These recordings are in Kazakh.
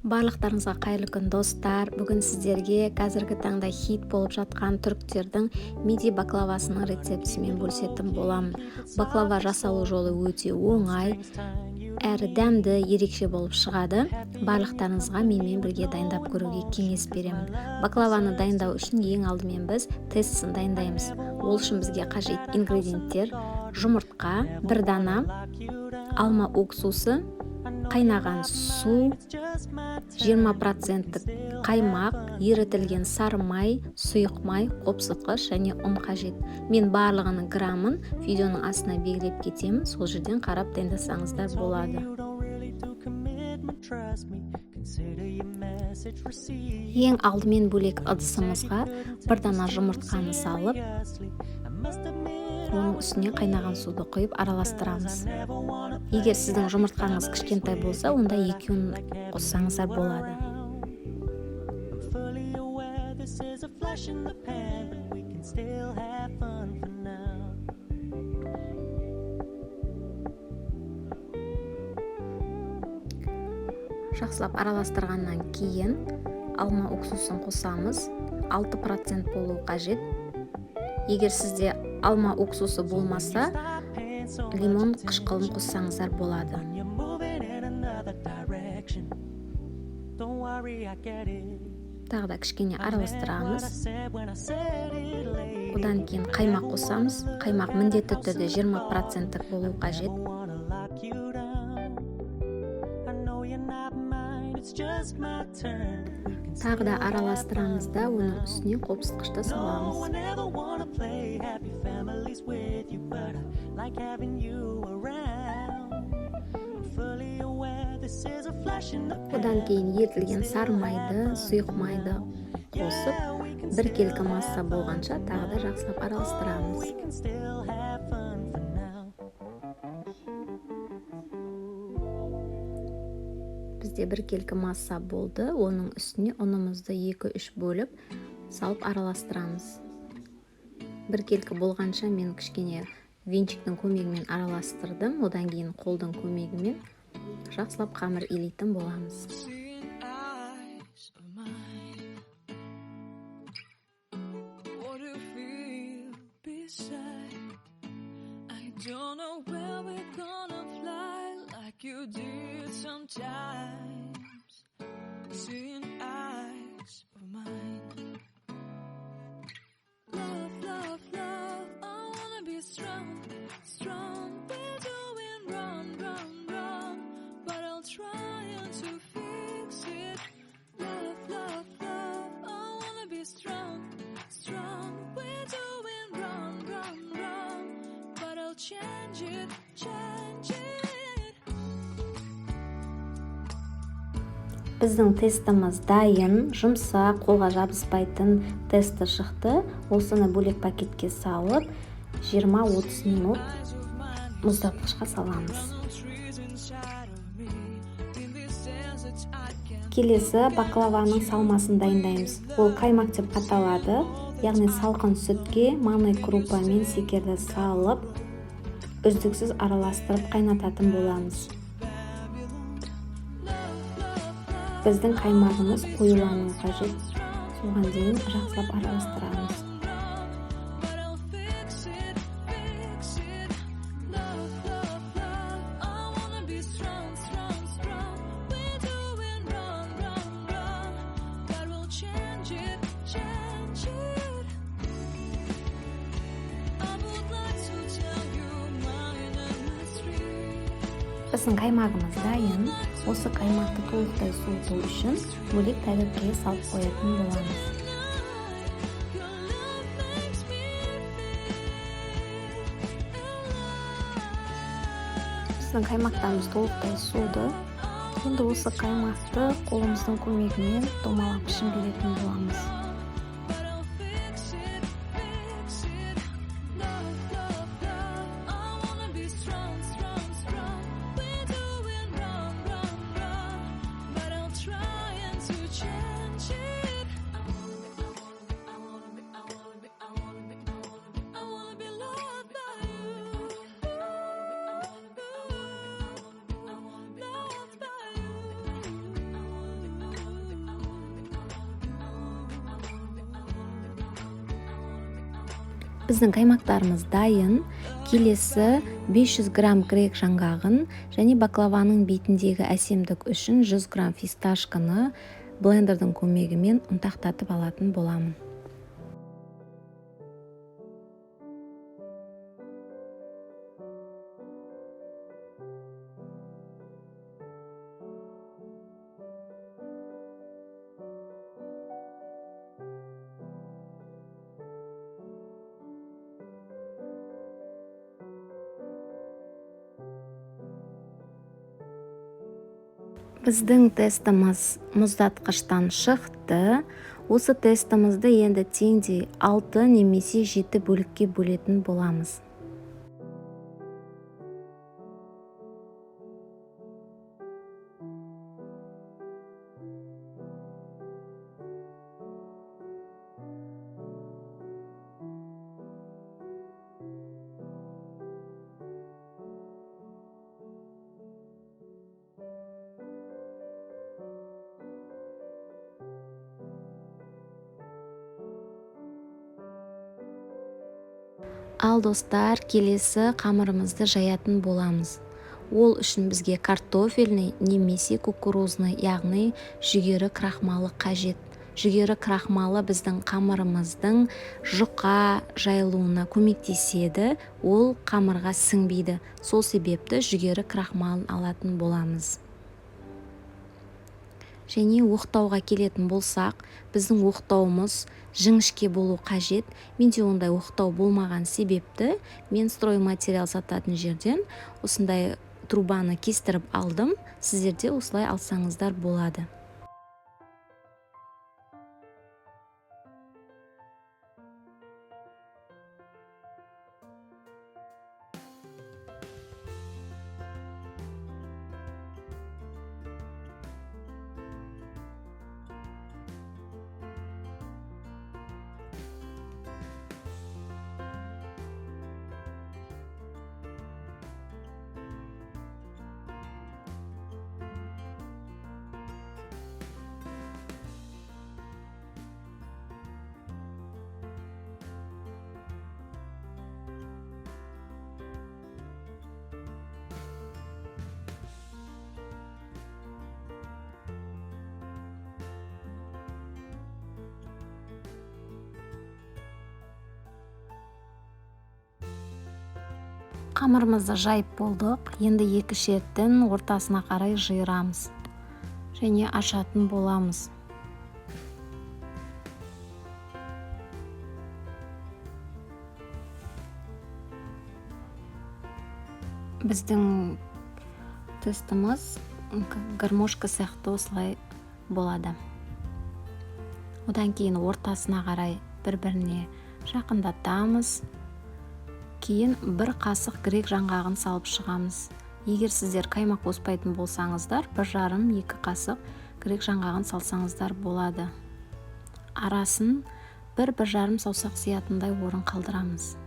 Барлықтарыңызға қайырлы күн достар. Бүгін сіздерге қазіргі таңда хит болып жатқан түріктердің миди баклавасының рецептісімен бөлісетін боламын. Баклава жасалу жолы өте оңай, әрі дәмді, ерекше болып шығады. Барлықтарыңызға менімен бірге дайындап көруге кеңес беремін. Баклаваны дайындау үшін ең алдымен біз тестісін дайындаймыз. Ол үшін бізге қажет ингредиенттер: жұмыртқа, 1 дана, алма уксусы, қайнаған су, 20% қаймақ, ерітілген сары май, сұйық май, қопсытқыш және ұн қажет. Мен барлығының грамын видеоның астына белгілеп кетемін, сол жерден қарап дайындасаңыздар болады. Ең алдымен бөлек ыдысымызға 1 дана жұмыртқаны салып, оның үстіне қайнаған суды құйып араластырамыз. Егер сіздің жұмыртқаңыз кішкентай болса, онда 2-ін қоссаңыздар болады. Жақсылап араластырғаннан кейін алма уксусын қосамыз. 6% болуы қажет. Егер сізде алма уксусы болмаса, лимон қышқылын қоссаңыздар болады. Тағы да кішкене араластырамыз. Одан кейін қаймақ қосамыз. Қаймақ міндетті түрде 20% болуы қажет. Тағы да араластырамыз да оның үстіне қопсытқышты саламыз. Одан кейін ерітілген сары майды, сұйық майды қосып, 1 келкі масса болғанша тағы да жақсылап араластырамыз. Бізде 1 келкі масса болды. Оның үстіне ұнымызды 2-3 бөліп салып араластырамыз. 1 келкі болғанша мен кішкене венчиктің көмегімен араластырдым. Одан кейін қолдың көмегімен жақсылап қамыр илейтін боламыз. You did sometimes, seeing eyes of mine. Love, love, love, I wanna be strong, strong. We're doing wrong, wrong, wrong, but I'll try to fix it. Love, love, love, I wanna be strong, strong. We're doing wrong, wrong, wrong, but I'll change it, change it. Біздің тестіміз дайын, жұмсақ, қолға жабыспайтын тесті шықты. Осыны бөлек пакетке салып, 20-30 минут мұздатқышқа саламыз. Келесі баклаваның салмасын дайындаймыз. Ол қаймақ деп аталады. Яғни салқын сүтке манной крупа мен секерді салып, үздіксіз араластырып қайнататын боламыз. Біздің қаймағымыз қоюлануы қажет. Соған дейін жақсылап араластырамыз. Біздің қаймағымыз дайын. Осы қаймақты толықтай суыту үшін бөлек тәулікке салып қоятын боламыз. Біздің қаймақтарымыз толықтай суыды. Енді осы қаймақты қолымыздың көмегімен домалап пішіндіретін боламыз. Біздің қаймақтарымыз дайын. Келесі 500 грамм грек жаңғағын және баклаваның бетіндегі әсемдік үшін 100 грамм фисташканы блендердің көмегімен ұнтақтатып алатын боламын. Біздің тестіміз мұздатқыштан шықты. Осы тестімізді енді теңдей 6 немесе 7 бөлікке бөлетін боламыз. Ал достар, келесі қамырымызды жаятын боламыз. Ол үшін бізге картофельный немесе кукурузный, яғни жүгері крахмалы қажет. Жүгері крахмалы біздің қамырымыздың жұқа жайылуына көмектеседі, ол қамырға сіңбейді. Сол себепті жүгері крахмалын алатын боламыз. Және оқтауға келетін болсақ, біздің оқтауымыз жіңішке болу қажет. Менде ондай оқтау болмаған себепті мен стройматериал сататын жерден осындай трубаны кестіріп алдым. Сіздер де осылай алсаңыздар болады. Қамырымызды жайып болдық. Енді екі шеттің ортасына қарай жиырамыз және ашатын боламыз. Біздің тестіміз гармошка сияқты осылай болады. Одан кейін ортасына қарай бір-біріне жақындатамыз. Кейін бір қасық грек жаңғағын салып шығамыз. Егер сіздер қаймақ қоспайтын болсаңыздар, 1,5-2 қасық грек жаңғағын салсаңыздар болады. Арасын 1-1,5 саусақ сиятындай орын қалдырамыз.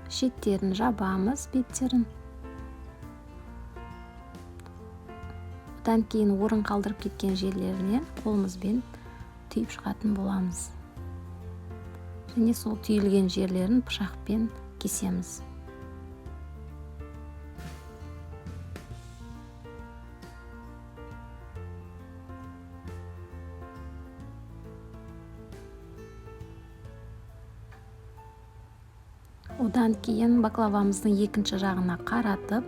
Шеттерін жабамыз, беттерін. Одан кейін орын қалдырып кеткен жерлерінен қолымызбен түйіп шығатын боламыз. Және сол түйілген жерлерін пышақпен кесеміз. Одан кейін баклавамыздың екінші жағына қаратып,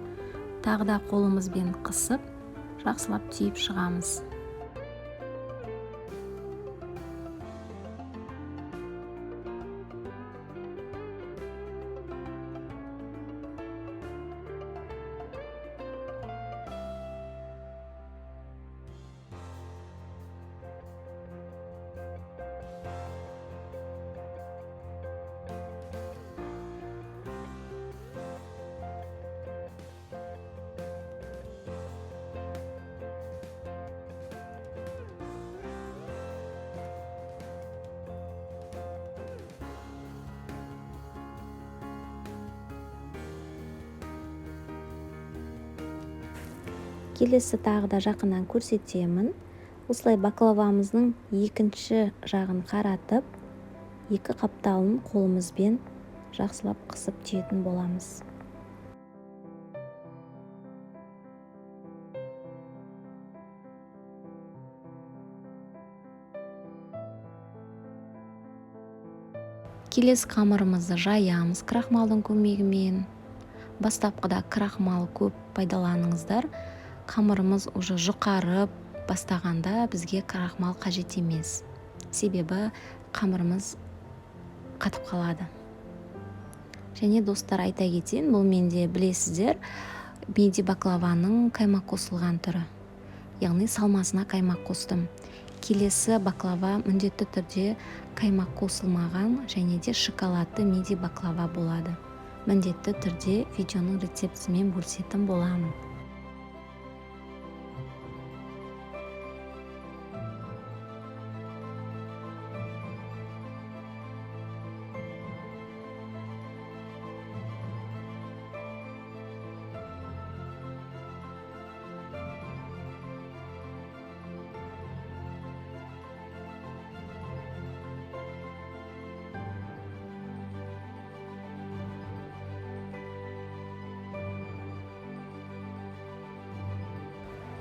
тағы да қолымызбен қысып, жақсылап түйіп шығамыз. Келесі тағы да жақыннан көрсетемін. Осылай баклавамыздың екінші жағын қаратып, екі қапталын қолымызбен жақсылап қысып түйетін боламыз. Келесі қамырымызды жаямыз крахмалдың көмегімен. Бастапқыда крахмал көп пайдаланыңыздар. Қамырымыз уже жұқарып бастағанда бізге крахмал қажет емес. Себебі қамырымыз қатып қалады. Және достар, айта кетейін, бұл менде білесіздер, миди баклаваның қаймақ қосылған түрі. Яғни салмасына қаймақ қостым. Келесі баклава міндетті түрде қаймақ қосылмаған және де шоколадты миди баклава болады. Міндетті түрде видеоның рецептімен бөлісетін боламын.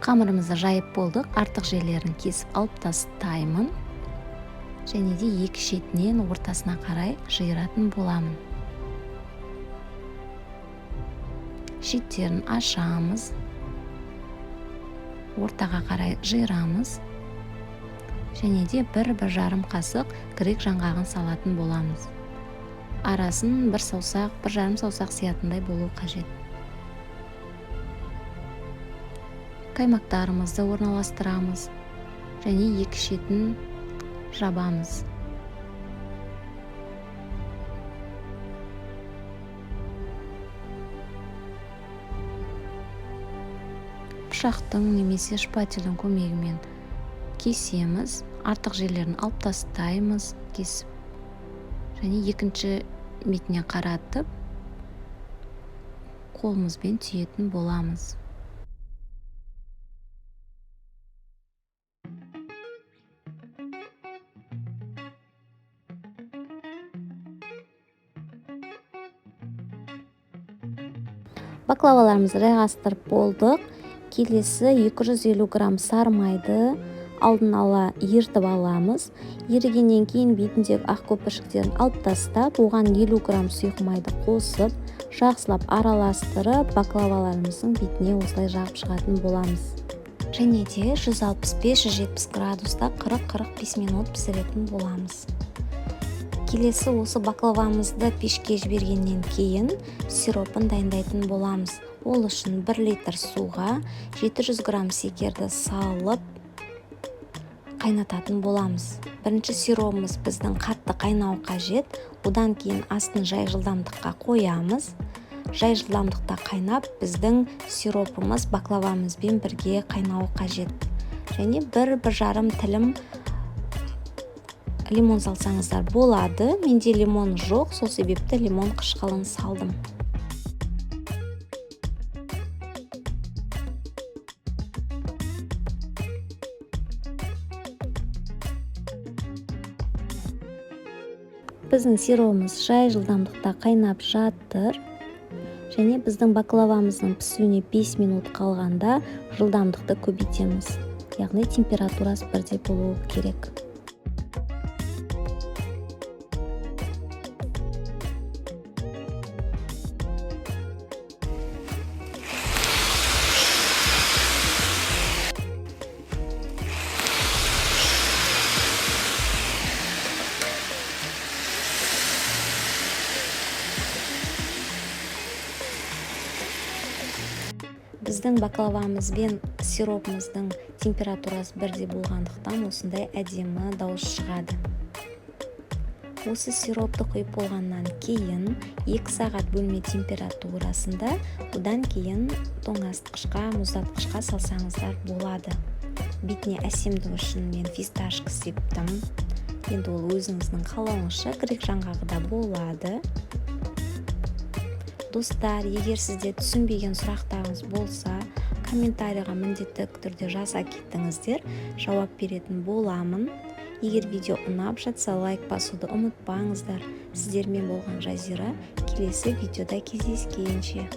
Қамырымызды жайып болдық. Артық жерлерін кесіп алып тастаймын. Және де екі шетінен ортасына қарай жиыратын боламын. Шеттерін ашамыз. Ортаға қарай жиырамыз. Және де 1-1,5 қасық грек жаңғағын салатын боламыз. Арасын 1 саусақ, 1,5 саусақ сиятындай болу қажет. Қаймақтарымызды орналастырамыз және екі шетін жабамыз. Пышақтың немесе шпательдің көмегімен кесеміз, артық жерлерін алып тастаймыз, кесіп. Және екінші бетіне қаратып, қолымызбен түйетін боламыз. Баклаваларымызды жайғастырып болдық. Келесі 250 грамм сары майды алдын ала ертіп аламыз. Ерігеннен кейін бетіндегі ақ көпіршіктерін алып тастап, оған 50 грамм сұйық майды қосып, жақсылап араластырып, баклаваларымыздың бетіне осылай жағып шығатын боламыз. Және де 165-170 градуста 40-45 минут пісіретін боламыз. Келесі осы баклавамызды пешке жібергеннен кейін сиропын дайындайтын боламыз. Ол үшін 1 литр суға 700 грамм шекерді салып қайнататын боламыз. Бірінші сиропымыз біздің қатты қайнау қажет. Одан кейін астын жай жылдамдыққа қоямыз. Жай жылдамдықта қайнап, біздің сиропымыз баклавамызбен бірге қайнауы қажет. Және 1-1,5 тілім лимон салсаңыздар болады. Менде лимон жоқ, сол себепті лимон қышқылын салдым. Біздің сиропымыз жай жылдамдықта қайнап жатыр. Және біздің баклавамыздың пісуіне 5 минут қалғанда жылдамдықты көбейтеміз. Яғни температурасы бірдей болуы керек. Біздің баклавамыз бен сиропымыздың температурасы бірдей болғандықтан осындай әдемі дауыс шығады. Осы сиропты құйып болғаннан кейін 2 сағат бөлме температурасында, одан кейін тоңазытқышқа, мұздатқышқа салсаңыздар болады. Бетіне әсемдік үшін мен фисташка септім. Енді ол өзіңіздің қалауыңызша грек жаңғағы да болады. Достар, егер сізде түсінбеген сұрақтарыңыз болса, комментарийға міндетті түрде жаза кеттіңіздер, жауап беретін боламын. Егер видео ұнап жатса, лайк басуды ұмытпаңыздар. Сіздермен болған Жазира, келесі видеода кездескенше.